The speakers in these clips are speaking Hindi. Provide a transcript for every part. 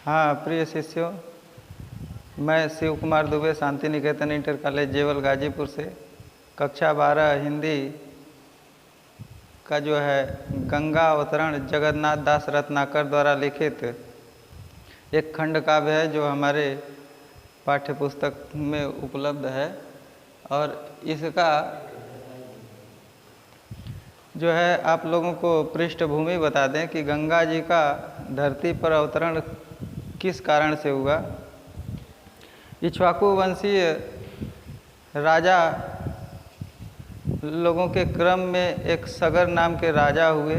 हाँ प्रिय शिष्यों, मैं शिव कुमार दुबे शांति निकेतन इंटर कॉलेज जेवल गाजीपुर से कक्षा 12 हिंदी का जो है गंगा अवतरण जगन्नाथ दास रत्नाकर द्वारा लिखित एक खंड काव्य है जो हमारे पाठ्य पुस्तक में उपलब्ध है। और इसका जो है आप लोगों को पृष्ठभूमि बता दें कि गंगा जी का धरती पर अवतरण किस कारण से हुआ। इक्ष्वाकु वंशीय राजा लोगों के क्रम में एक सगर नाम के राजा हुए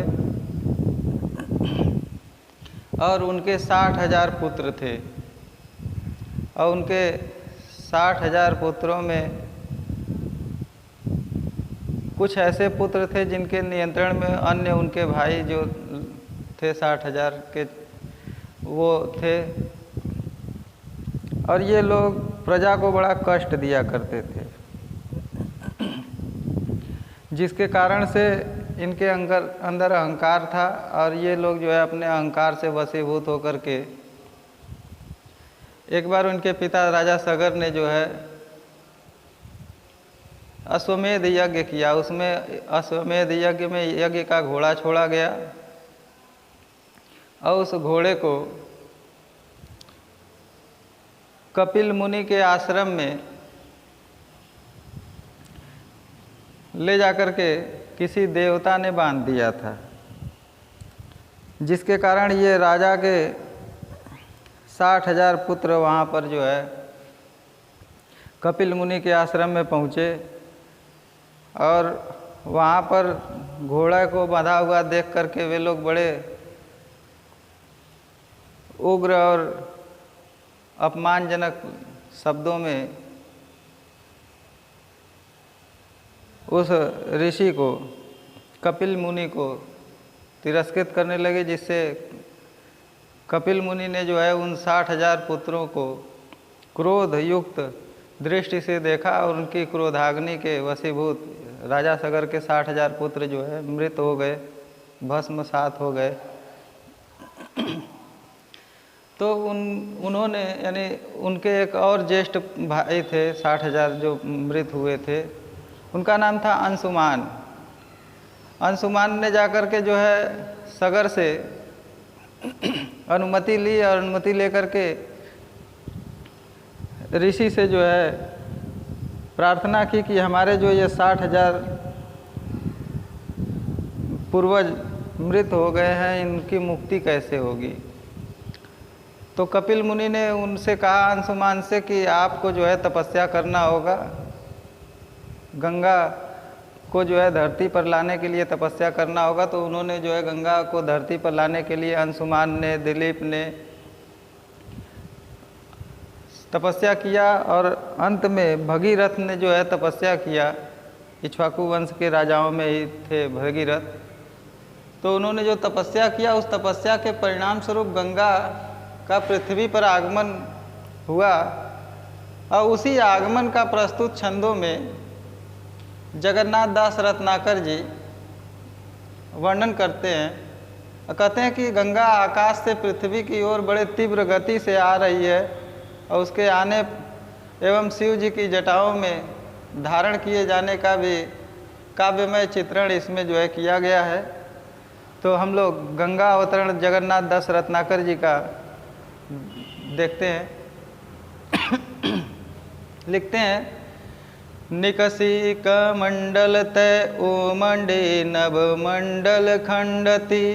और उनके 60,000 पुत्र थे। और उनके 60,000 पुत्रों में कुछ ऐसे पुत्र थे जिनके नियंत्रण में अन्य उनके भाई जो थे 60,000 के वो थे। और ये लोग प्रजा को बड़ा कष्ट दिया करते थे, जिसके कारण से इनके अंदर अहंकार था। और ये लोग जो है अपने अहंकार से वशीभूत होकर के एक बार उनके पिता राजा सगर ने जो है अश्वमेध यज्ञ किया। उसमें अश्वमेध यज्ञ में यज्ञ का घोड़ा छोड़ा गया और उस घोड़े को कपिल मुनि के आश्रम में ले जाकर के किसी देवता ने बांध दिया था, जिसके कारण ये राजा के 60,000 पुत्र वहाँ पर जो है कपिल मुनि के आश्रम में पहुँचे और वहाँ पर घोड़ा को बंधा हुआ देख करके वे लोग बड़े उग्र और अपमानजनक शब्दों में उस ऋषि को, कपिल मुनि को तिरस्कृत करने लगे, जिससे कपिल मुनि ने जो है उन 60,000 पुत्रों को क्रोध युक्त दृष्टि से देखा और उनकी क्रोधाग्नि के वशीभूत राजा सगर के 60,000 पुत्र जो है मृत हो गए, भस्मसात हो गए। तो उन्होंने यानी उनके एक और ज्येष्ठ भाई थे 60,000 जो मृत हुए थे, उनका नाम था अंशुमान। अंशुमान ने जाकर के जो है सगर से अनुमति ली और अनुमति लेकर के ऋषि से जो है प्रार्थना की कि हमारे जो ये 60,000 पूर्वज मृत हो गए हैं, इनकी मुक्ति कैसे होगी। तो कपिल मुनि ने उनसे कहा अंशुमान से कि आपको जो है तपस्या करना होगा, गंगा को जो है धरती पर लाने के लिए तपस्या करना होगा। तो उन्होंने जो है गंगा को धरती पर लाने के लिए अंशुमान ने, दिलीप ने तपस्या किया और अंत में भगीरथ ने जो है तपस्या किया। इक्ष्वाकु वंश के राजाओं में ही थे भगीरथ। तो उन्होंने जो तपस्या किया उस तपस्या के परिणाम स्वरूप गंगा का पृथ्वी पर आगमन हुआ। और उसी आगमन का प्रस्तुत छंदों में जगन्नाथ दास रत्नाकर जी वर्णन करते हैं और कहते हैं कि गंगा आकाश से पृथ्वी की ओर बड़े तीव्र गति से आ रही है और उसके आने एवं शिव जी की जटाओं में धारण किए जाने का भी काव्यमय चित्रण इसमें जो है किया गया है। तो हम लोग गंगा अवतरण जगन्नाथ दास रत्नाकर जी का देखते हैं। लिखते हैं, निकसी कमंडल तय ओमंडे नभ मंडल खंडति,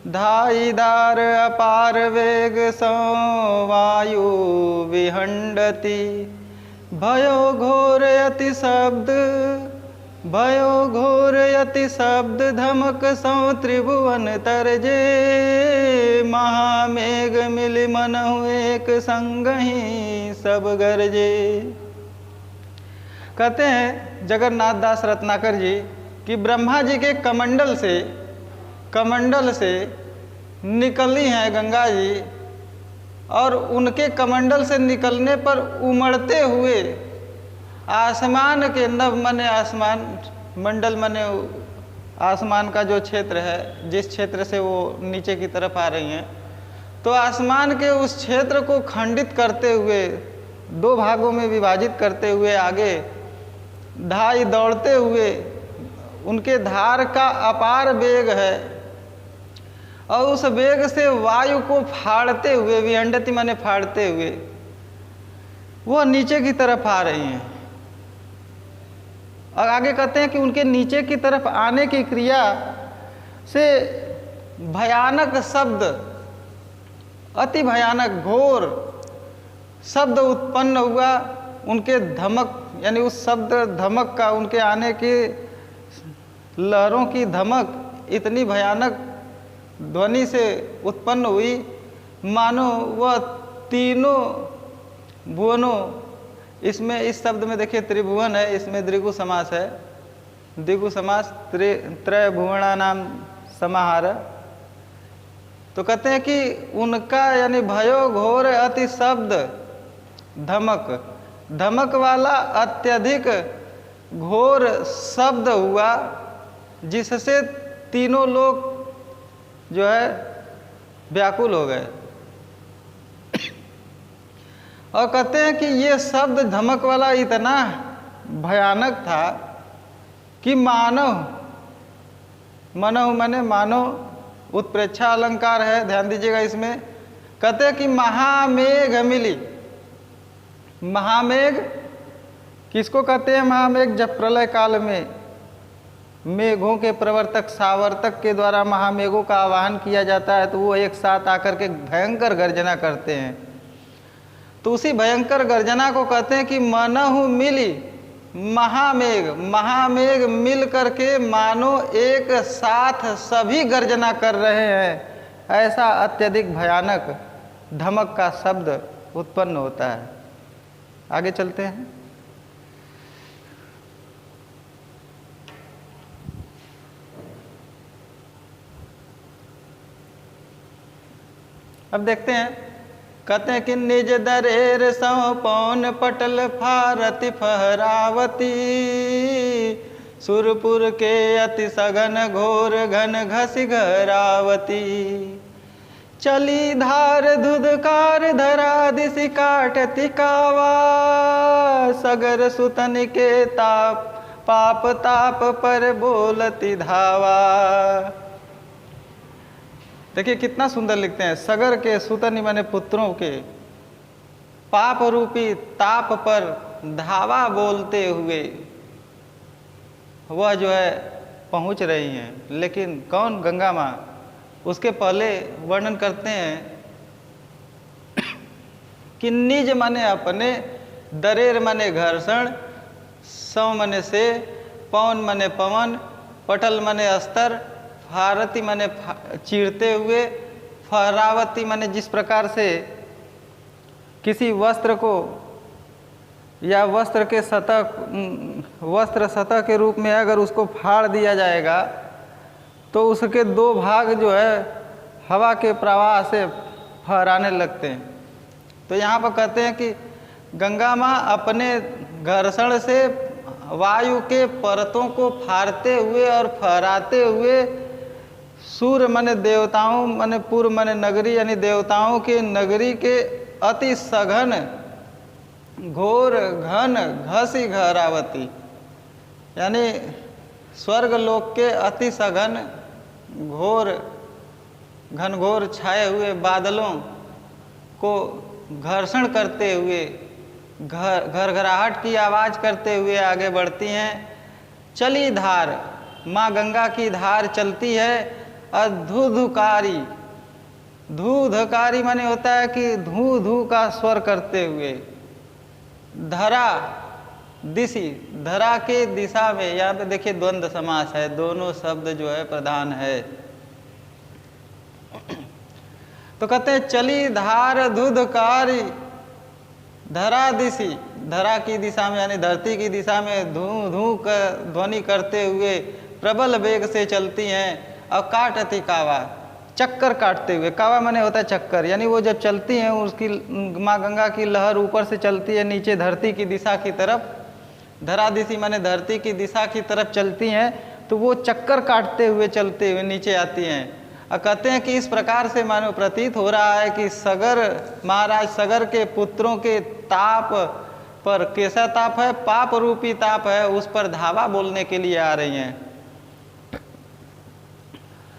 धाईदार अपार वेग सौ वायु विहंडति, भयो घोर यति शब्द धमक सौ त्रिभुवन तरजे, महामेघ मिलि मनहु एक संगहि सब गरजे। कहते हैं जगन्नाथ दास रत्नाकर जी कि ब्रह्मा जी के कमंडल से निकली हैं गंगा जी, और उनके कमंडल से निकलने पर उमड़ते हुए आसमान के नभ मने आसमान, मंडल मने आसमान का जो क्षेत्र है, जिस क्षेत्र से वो नीचे की तरफ आ रही हैं, तो आसमान के उस क्षेत्र को खंडित करते हुए, दो भागों में विभाजित करते हुए आगे धाई दौड़ते हुए, उनके धार का अपार वेग है और उस वेग से वायु को फाड़ते हुए, विहंडति माने फाड़ते हुए, वो नीचे की तरफ आ रही हैं। और आगे कहते हैं कि उनके नीचे की तरफ आने की क्रिया से भयानक शब्द, अति भयानक घोर शब्द उत्पन्न हुआ। उनके धमक यानी उस शब्द धमक का, उनके आने की लहरों की धमक इतनी भयानक ध्वनि से उत्पन्न हुई मानो वह तीनों भुवनों, इसमें इस शब्द में देखिए त्रिभुवन है, इसमें द्विगु समास है, द्विगु समास त्रय भुवना नाम समाहार। तो कहते हैं कि उनका यानी भयो घोर अति शब्द धमक, धमक वाला अत्यधिक घोर शब्द हुआ, जिससे तीनों लोग जो है व्याकुल हो गए। और कहते हैं कि ये शब्द धमक वाला इतना भयानक था कि मानव, मनव माने मानव, उत्प्रेक्षा अलंकार है, ध्यान दीजिएगा इसमें। कहते हैं कि महामेघ मिली। महामेघ किसको कहते हैं? महामेघ जब प्रलय काल में मेघों के प्रवर्तक सावर्तक के द्वारा महामेघों का आवाहन किया जाता है तो वो एक साथ आकर के भयंकर गर्जना करते हैं। तो उसी भयंकर गर्जना को कहते हैं कि मनहु मिली महामेघ। महामेघ मिल करके मानो एक साथ सभी गर्जना कर रहे हैं, ऐसा अत्यधिक भयानक धमक का शब्द उत्पन्न होता है। आगे चलते हैं। अब देखते हैं, कहते हैं कि निज दरेर सौ पौन पटल फारति फहरावती, सुरपुर के अति सघन घोर घन घसी घरावती, चली धार धुधकार धरा दिशि काटति कावा, सगर सुतन के ताप पाप ताप पर बोलती धावा। देखिए कितना सुंदर लिखते हैं, सगर के सुतन माने पुत्रों के पाप रूपी ताप पर धावा बोलते हुए वह जो है पहुंच रही हैं। लेकिन कौन? गंगा माँ। उसके पहले वर्णन करते हैं कि निज माने अपने, दरेर माने घर्षण, सौ माने से, पौन माने पवन, पटल माने अस्तर, फारती माने चीरते हुए, फहरावती माने जिस प्रकार से किसी वस्त्र को या वस्त्र के सतह, वस्त्र सतह के रूप में अगर उसको फाड़ दिया जाएगा तो उसके दो भाग जो है हवा के प्रवाह से फहराने लगते हैं। तो यहाँ पर कहते हैं कि गंगा माँ अपने घर्षण से वायु के परतों को फाड़ते हुए और फहराते हुए सूर्य माने देवताओं माने पूर्व माने नगरी यानी देवताओं के नगरी के अति सघन घोर घन घसी घरावती यानी स्वर्ग लोक के अति सघन घोर घनघोर छाए हुए बादलों को घर्षण करते हुए, घरघराहट की आवाज़ करते हुए आगे बढ़ती हैं। चली धार, माँ गंगा की धार चलती है। और धूधुकारी, धूधकारी माने होता है कि धू धू का स्वर करते हुए। धरा दिशि, धरा के दिशा में, यहाँ पे देखिए द्वंद्व समास है, दोनों शब्द जो है प्रधान है। तो कहते हैं चली धार धूधकारी धरा दिशि, धरा की दिशा में यानी धरती की दिशा में धू धू का ध्वनि करते हुए प्रबल वेग से चलती हैं। और काटती कावा, चक्कर काटते हुए। कावा माने होता है चक्कर, यानी वो जब चलती हैं उसकी माँ गंगा की लहर ऊपर से चलती है नीचे धरती की दिशा की तरफ, धरा दिशि माने धरती की दिशा की तरफ चलती हैं, तो वो चक्कर काटते हुए चलते हुए नीचे आती हैं। और कहते हैं कि इस प्रकार से मानो प्रतीत हो रहा है कि सगर, महाराज सगर के पुत्रों के ताप पर, कैसा ताप है? पाप रूपी ताप है, उस पर धावा बोलने के लिए आ रही हैं।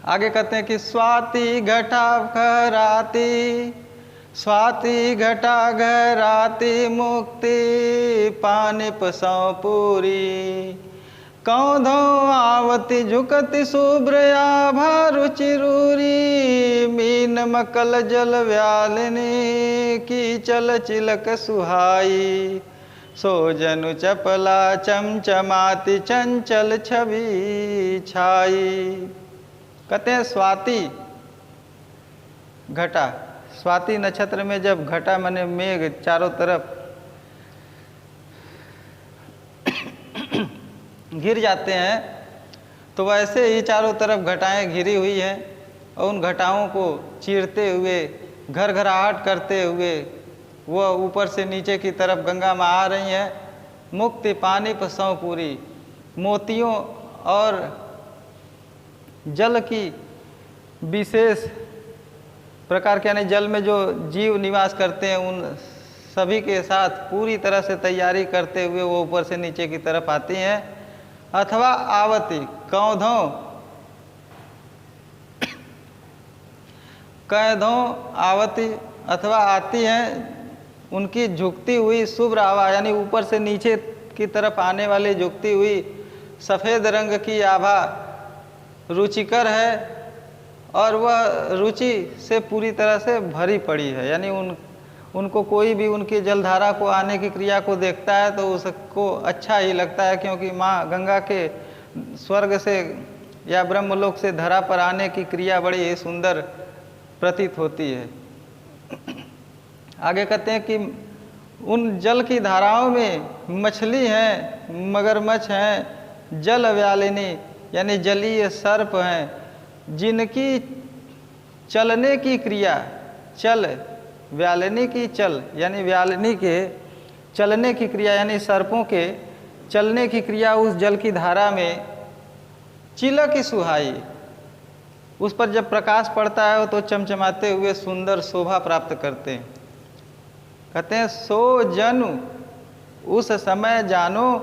आगे कहते हैं कि स्वाति घटा घराती, स्वाति घटा घराती मुक्ति पानिप सौ पूरी, कौधो आवती झुकती शुभ्र आभा रुचिरूरी, मीन मकल जल व्यालिनी की चल चिलक सुहाई, सो जनु चपला चमचमाती चंचल छवि छाई। कहते हैं स्वाति घटा, स्वाति नक्षत्र में जब घटा माने मेघ चारों तरफ घिर जाते हैं तो वैसे ही चारों तरफ घटाएं घिरी हुई हैं और उन घटाओं को चीरते हुए, घर घराहट करते हुए वह ऊपर से नीचे की तरफ गंगा में आ रही हैं। मुक्ति पानी पर सौ पूरी, मोतियों और जल की विशेष प्रकार के, यानी जल में जो जीव निवास करते हैं उन सभी के साथ पूरी तरह से तैयारी करते हुए वो ऊपर से नीचे की तरफ आती हैं। अथवा आवती, कौधों कैधों आवती अथवा आती हैं, उनकी झुकती हुई शुभ्र आभा, यानी ऊपर से नीचे की तरफ आने वाली झुकती हुई सफ़ेद रंग की आभा रुचिकर है और वह रुचि से पूरी तरह से भरी पड़ी है। यानी उनको कोई भी उनकी जलधारा को आने की क्रिया को देखता है तो उसको अच्छा ही लगता है, क्योंकि माँ गंगा के स्वर्ग से या ब्रह्मलोक से धरा पर आने की क्रिया बड़ी ही सुंदर प्रतीत होती है। आगे कहते हैं कि उन जल की धाराओं में मछली हैं, मगरमच्छ हैं, जल व्यालिनी यानी जलीय सर्प हैं, जिनकी चलने की क्रिया, चल व्यालिनी की चल यानी व्यालिनी के चलने की क्रिया यानी सर्पों के चलने की क्रिया उस जल की धारा में चिलक की सुहाई, उस पर जब प्रकाश पड़ता है तो चमचमाते हुए सुंदर शोभा प्राप्त करते हैं। कहते हैं सो जनु, उस समय जानो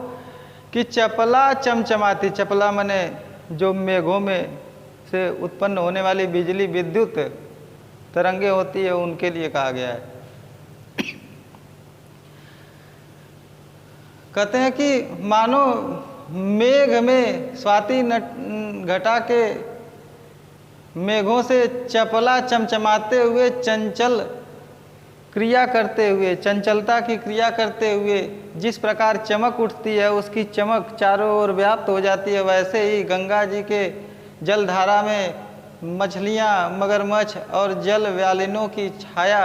कि चपला चमचमाती, चपला माने जो मेघों में से उत्पन्न होने वाली बिजली विद्युत तरंगे होती है उनके लिए कहा गया है। कहते हैं कि मानो मेघ में, स्वाति घटा के मेघों से चपला चमचमाते हुए चंचल क्रिया करते हुए, चंचलता की क्रिया करते हुए जिस प्रकार चमक उठती है उसकी चमक चारों ओर व्याप्त हो जाती है, वैसे ही गंगा जी के जलधारा में मछलियाँ, मगरमच्छ और जल व्यालिनों की छाया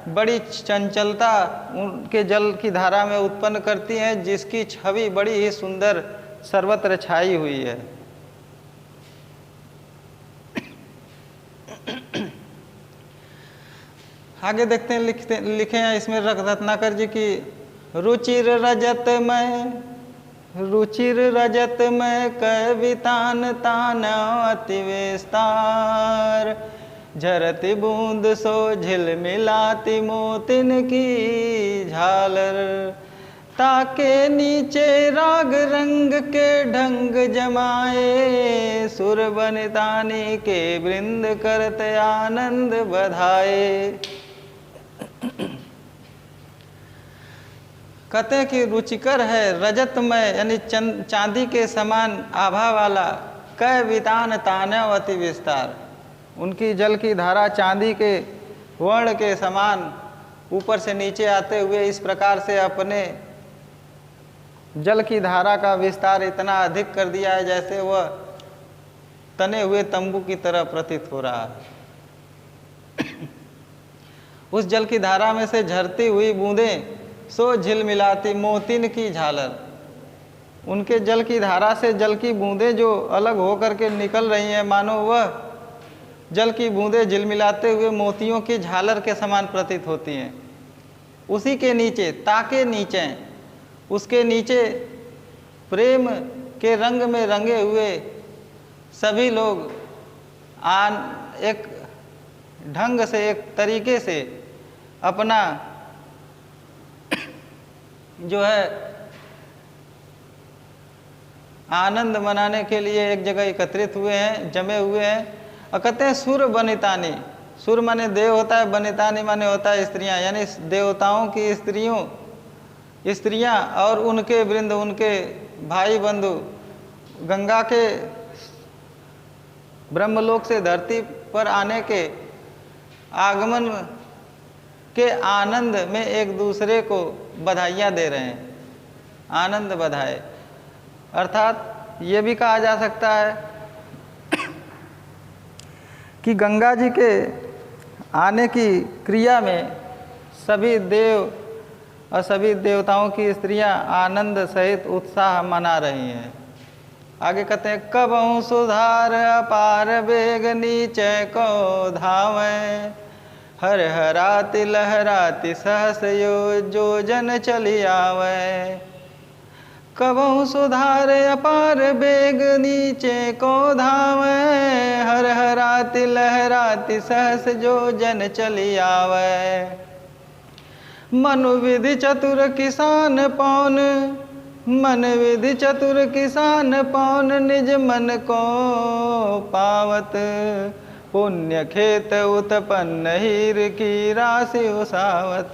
बड़ी चंचलता उनके जल की धारा में उत्पन्न करती हैं, जिसकी छवि बड़ी ही सुंदर सर्वत्र छाई हुई है। आगे देखते हैं, लिखे हैं इसमें रत्नाकर जी की रुचिर रजत में, रुचिर रजत में कवितान तान अति विस्तार, झरती बूंद सो झिलमिलाती मोतिन की झालर, ताके नीचे राग रंग के ढंग जमाए, सुर बनितानी के वृंद करते आनंद बधाए। कहते हैं कि रुचिकर है, रजतमय यानी चांदी के समान आभा वाला, कै वितान तानव अति विस्तार, उनकी जल की धारा चांदी के वर्ण के समान ऊपर से नीचे आते हुए इस प्रकार से अपने जल की धारा का विस्तार इतना अधिक कर दिया है जैसे वह तने हुए तंबू की तरह प्रतीत हो रहा है। उस जल की धारा में से झरती हुई बूंदें सो झिलमिलाती मोतिन की झालर, उनके जल की धारा से जल की बूंदें जो अलग होकर के निकल रही हैं, मानो वह जल की बूंदें झिलमिलाते हुए मोतियों की झालर के समान प्रतीत होती हैं। उसी के नीचे, ताके नीचे, उसके नीचे प्रेम के रंग में रंगे हुए सभी लोग एक ढंग से, एक तरीके से अपना जो है आनंद मनाने के लिए एक जगह एकत्रित हुए हैं, जमे हुए हैं। और कहते हैं सुर बनितानी, सुर माने देव होता है, बनितानी माने होता है स्त्रियां, यानी देवताओं की स्त्रियां और उनके वृंद, उनके भाई बंधु गंगा के ब्रह्मलोक से धरती पर आने के आगमन के आनंद में एक दूसरे को बधाइयाँ दे रहे हैं, आनंद बधाई। अर्थात ये भी कहा जा सकता है कि गंगा जी के आने की क्रिया में सभी देव और सभी देवताओं की स्त्रियां आनंद सहित उत्साह मना रही हैं। आगे कहते हैं कबहु सुधार अपार बेग नीचे को धावें, हर हराति लहराति सहस जो जन चली आवे। कबहु सुधार अपार बेग नीचे को धावे, हर हराति लहराति सहस जो जन चली आवे। मनु विधि चतुर किसान पौन, मन विधि चतुर किसान पौन, निज मन को पावत, पुण्य खेत उत्पन्न हीर की राशि उसावत।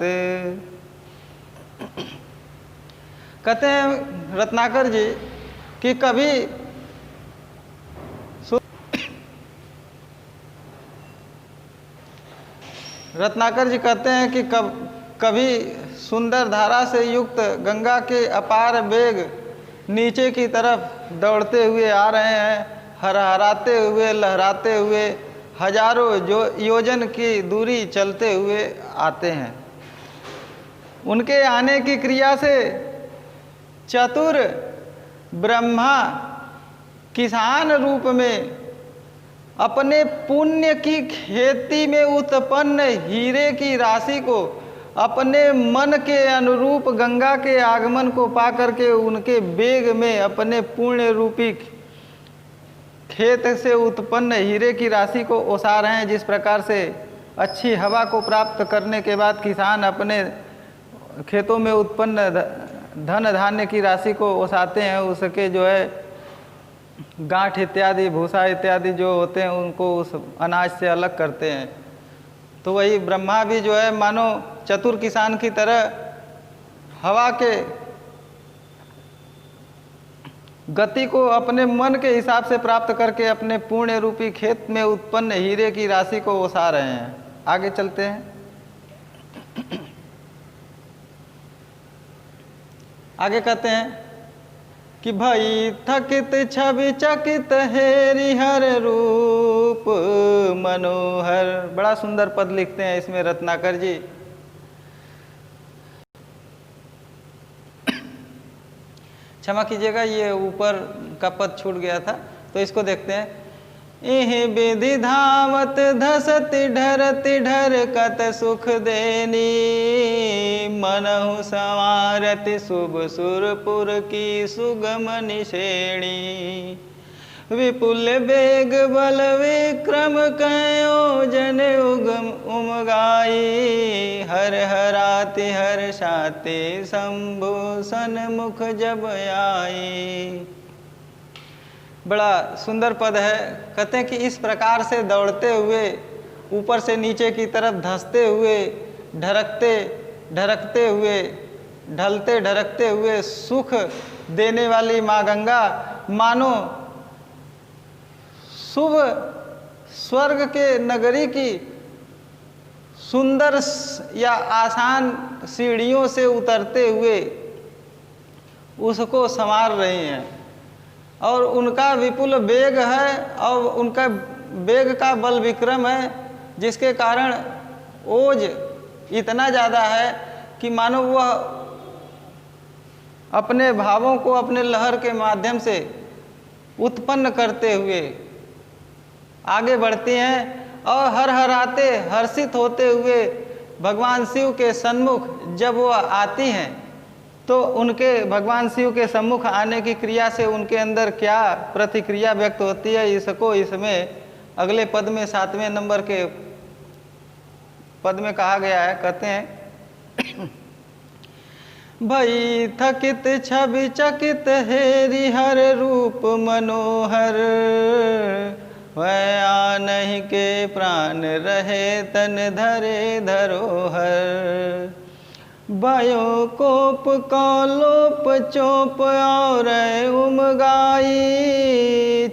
कहते हैं रत्नाकर जी कि कभी रत्नाकर जी कहते हैं कि कभी सुंदर धारा से युक्त गंगा के अपार वेग नीचे की तरफ दौड़ते हुए आ रहे हैं, हरहराते हुए लहराते हुए हजारों जो योजन की दूरी चलते हुए आते हैं। उनके आने की क्रिया से चतुर ब्रह्मा किसान रूप में अपने पुण्य की खेती में उत्पन्न हीरे की राशि को अपने मन के अनुरूप गंगा के आगमन को पा करके उनके वेग में अपने पुण्य रूपी खेत से उत्पन्न हीरे की राशि को ओसा रहे हैं। जिस प्रकार से अच्छी हवा को प्राप्त करने के बाद किसान अपने खेतों में उत्पन्न धन धान्य की राशि को ओसाते हैं, उसके जो है गांठ इत्यादि भूसा इत्यादि जो होते हैं उनको उस अनाज से अलग करते हैं। तो वही ब्रह्मा भी जो है मानो चतुर किसान की तरह हवा के गति को अपने मन के हिसाब से प्राप्त करके अपने पुण्य रूपी खेत में उत्पन्न हीरे की राशि को ओसा रहे हैं। आगे चलते हैं। आगे कहते हैं कि भई थकित छवि चकित हेरि हर रूप मनोहर। बड़ा सुंदर पद लिखते हैं इसमें रत्नाकर जी। क्षमा कीजिएगा, ये ऊपर का पद छूट गया था, तो इसको देखते हैं। इह विधि धावत धसति ढरति ढरकत सुख देनी, मनहु संवारति शुभ सुरपुर की सुगम निषेणी। विपुल वेग बल विक्रम कयो जन उगम उमगाई, हर हराति हर्षाति शंभु सन्मुख जब आई। बड़ा सुंदर पद है। कहते हैं कि इस प्रकार से दौड़ते हुए ऊपर से नीचे की तरफ धंसते हुए ढरकते ढरकते हुए ढलते ढरकते हुए सुख देने वाली माँ गंगा मानो शुभ स्वर्ग के नगरी की सुंदर या आसान सीढ़ियों से उतरते हुए उसको संवार रही हैं। और उनका विपुल वेग है और उनका वेग का बल विक्रम है, जिसके कारण ओज इतना ज़्यादा है कि मानो वह अपने भावों को अपने लहर के माध्यम से उत्पन्न करते हुए आगे बढ़ती हैं और हर हराते हर्षित होते हुए भगवान शिव के सन्मुख जब वह आती हैं तो उनके भगवान शिव के सम्मुख आने की क्रिया से उनके अंदर क्या प्रतिक्रिया व्यक्त होती है, इसको इसमें अगले पद में 7वें नंबर के पद में कहा गया है, कहते हैं भई थकित छवि चकित हेरि हर रूप मनोहर, वह आनहि के प्राण रहे तन धरे धरोहर। भयो कोप कौलोप चोप और उमगाई,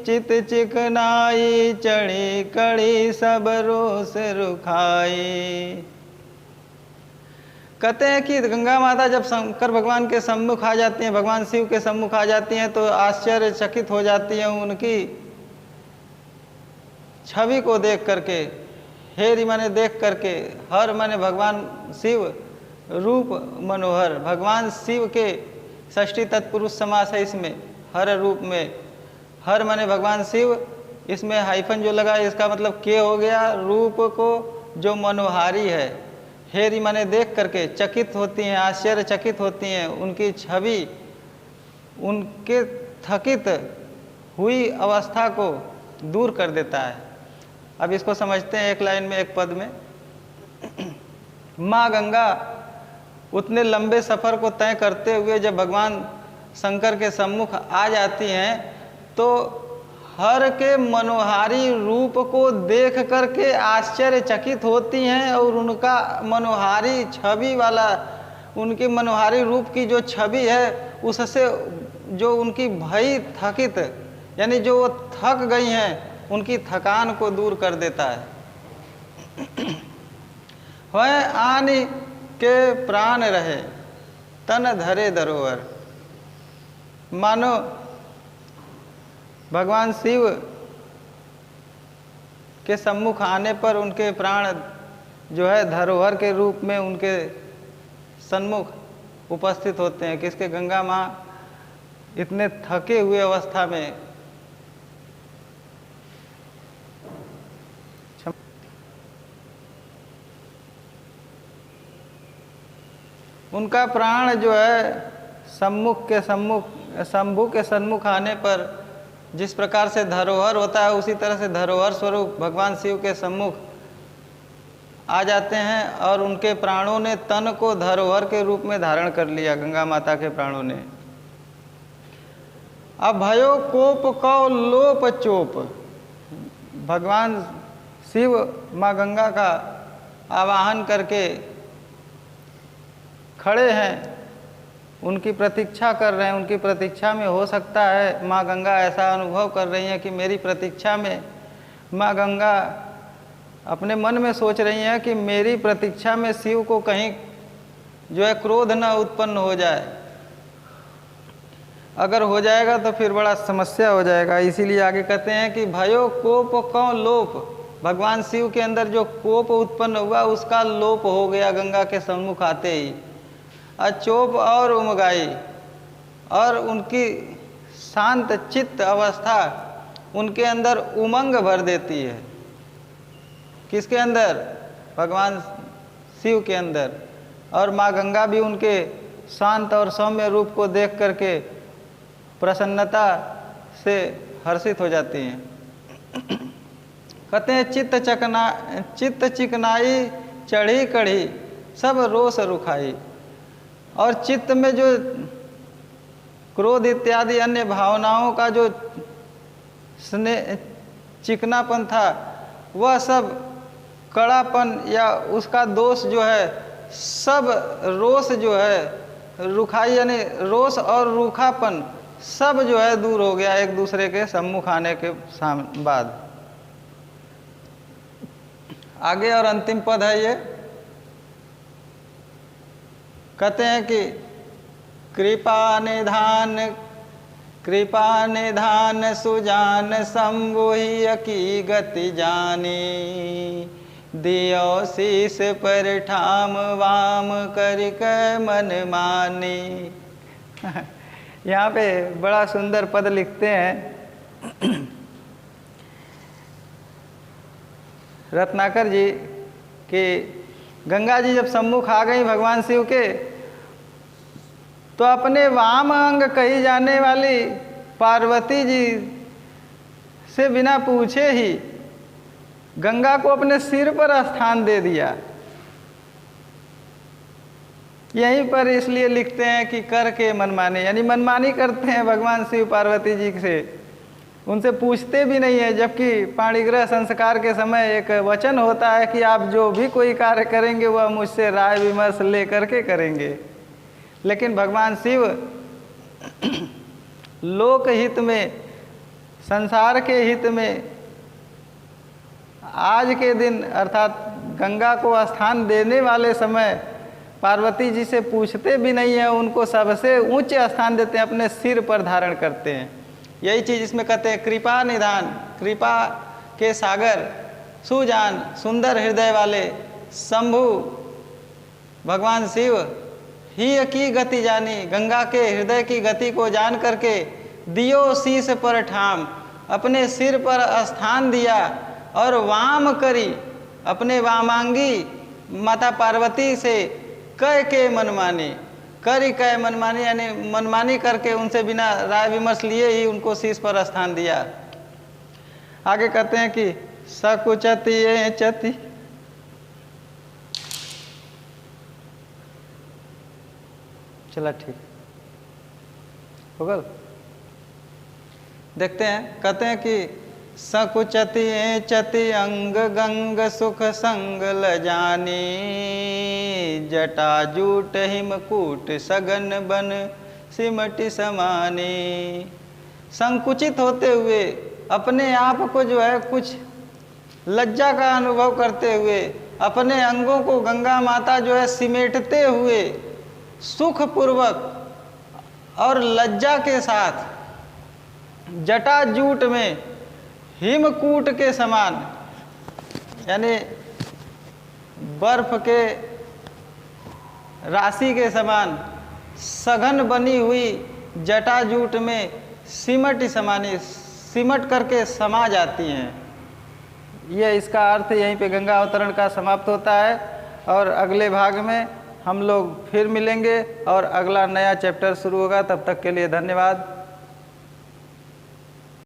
चित चिकनाई चढ़ी कड़ी सब रोस रुखाई। कहते हैं कि गंगा माता जब शंकर भगवान के सम्मुख आ जाती हैं, भगवान शिव के सम्मुख आ जाती हैं, तो आश्चर्यचकित हो जाती हैं उनकी छवि को देख करके। हेरि माने देख करके, हर माने भगवान शिव, रूप मनोहर, भगवान शिव के षष्ठी तत्पुरुष समास है इसमें, हर रूप में। हर माने भगवान शिव, इसमें हाइफन जो लगा इसका मतलब के हो गया, रूप को जो मनोहारी है। हेरि माने देख करके चकित होती हैं, आश्चर्यचकित होती हैं, उनकी छवि उनके थकित हुई अवस्था को दूर कर देता है। अब इसको समझते हैं एक लाइन में, एक पद में। माँ गंगा उतने लंबे सफ़र को तय करते हुए जब भगवान शंकर के सम्मुख आ जाती हैं, तो हर के मनोहारी रूप को देख करके आश्चर्यचकित होती हैं, और उनका मनोहारी छवि वाला, उनके मनोहारी रूप की जो छवि है, उससे जो उनकी भई थकित, यानी जो वो थक गई हैं, उनकी थकान को दूर कर देता है। वह आनि के प्राण रहे तन धरे धरोहर। मानो भगवान शिव के सम्मुख आने पर उनके प्राण जो है धरोहर के रूप में उनके सन्मुख उपस्थित होते हैं। किसके? गंगा माँ इतने थके हुए अवस्था में उनका प्राण जो है शंभु के सन्मुख आने पर जिस प्रकार से धरोहर होता है, उसी तरह से धरोहर स्वरूप भगवान शिव के सम्मुख आ जाते हैं, और उनके प्राणों ने तन को धरोहर के रूप में धारण कर लिया, गंगा माता के प्राणों ने। अब भयो कोप कौ लोप चोप, भगवान शिव माँ गंगा का आवाहन करके खड़े हैं, उनकी प्रतीक्षा कर रहे हैं। उनकी प्रतीक्षा में हो सकता है माँ गंगा ऐसा अनुभव कर रही हैं कि मेरी प्रतीक्षा में, माँ गंगा अपने मन में सोच रही हैं कि मेरी प्रतीक्षा में शिव को कहीं जो है क्रोध न उत्पन्न हो जाए। अगर हो जाएगा तो फिर बड़ा समस्या हो जाएगा। इसीलिए आगे कहते हैं कि भयो कोप कौ लोप, भगवान शिव के अंदर जो कोप उत्पन्न हुआ उसका लोप हो गया गंगा के सम्मुख आते ही। अचोप और उमगाई, और उनकी शांत चित्त अवस्था उनके अंदर उमंग भर देती है। किसके अंदर? भगवान शिव के अंदर। और माँ गंगा भी उनके शांत और सौम्य रूप को देख करके प्रसन्नता से हर्षित हो जाती हैं। कहते हैं चित्त चिकनाई चढ़ी कढ़ी सब रोष रुखाई। और चित्त में जो क्रोध इत्यादि अन्य भावनाओं का जो स्नेह चिकनापन था, वह सब कड़ापन या उसका दोष जो है, सब रोष जो है रुखाई, यानी रोष और रूखापन सब जो है दूर हो गया एक दूसरे के सम्मुख आने के बाद। आगे और अंतिम पद है ये, कहते हैं कि कृपा निधान सुजान शंभुहि की गति जानी, दियो शीस पर ठाम वाम करिक मन मानी। यहाँ पे बड़ा सुंदर पद लिखते हैं रत्नाकर जी कि गंगा जी जब सम्मुख आ गई भगवान शिव के, तो अपने वाम अंग कही जाने वाली पार्वती जी से बिना पूछे ही गंगा को अपने सिर पर स्थान दे दिया। यहीं पर इसलिए लिखते हैं कि कर के मनमानी, यानी मनमानी करते हैं भगवान शिव पार्वती जी से, उनसे पूछते भी नहीं है। जबकि पाणिग्रह संस्कार के समय एक वचन होता है कि आप जो भी कोई कार्य करेंगे वह मुझसे राय विमर्श ले करके करेंगे। लेकिन भगवान शिव लोक हित में, संसार के हित में आज के दिन अर्थात गंगा को स्थान देने वाले समय पार्वती जी से पूछते भी नहीं है, उनको सबसे उच्च स्थान देते हैं, अपने सिर पर धारण करते हैं। यही चीज़ इसमें कहते हैं कृपा निधान, कृपा के सागर, सुजान, सुंदर हृदय वाले शंभु भगवान शिव ही की गति जानी, गंगा के हृदय की गति को जान करके दियो शीश पर ठाम, अपने सिर पर स्थान दिया और वाम करी, अपने वामांगी माता पार्वती से कह के मनमानी, करी कह मनमानी, यानी मनमानी करके उनसे बिना राय विमर्श लिए ही उनको शीश पर स्थान दिया। आगे कहते हैं कि सकुचति चति, चला ठीक होगा। देखते हैं, कहते हैं कि सकुचति चति अंग गंग सुख संग ल जानी, जटा जूट हिमकूट सगन बन सिमटि समानी। संकुचित होते हुए, अपने आप को जो है कुछ लज्जा का अनुभव करते हुए, अपने अंगों को गंगा माता जो है सिमेटते हुए सुखपूर्वक और लज्जा के साथ जटा जूट में हिमकूट के समान, यानी बर्फ के राशि के समान सघन बनी हुई जटाजूट में सिमट समानी, सिमट करके समा जाती हैं। यह इसका अर्थ यहीं पे गंगा अवतरण का समाप्त होता है। और अगले भाग में हम लोग फिर मिलेंगे और अगला नया चैप्टर शुरू होगा। तब तक के लिए धन्यवाद।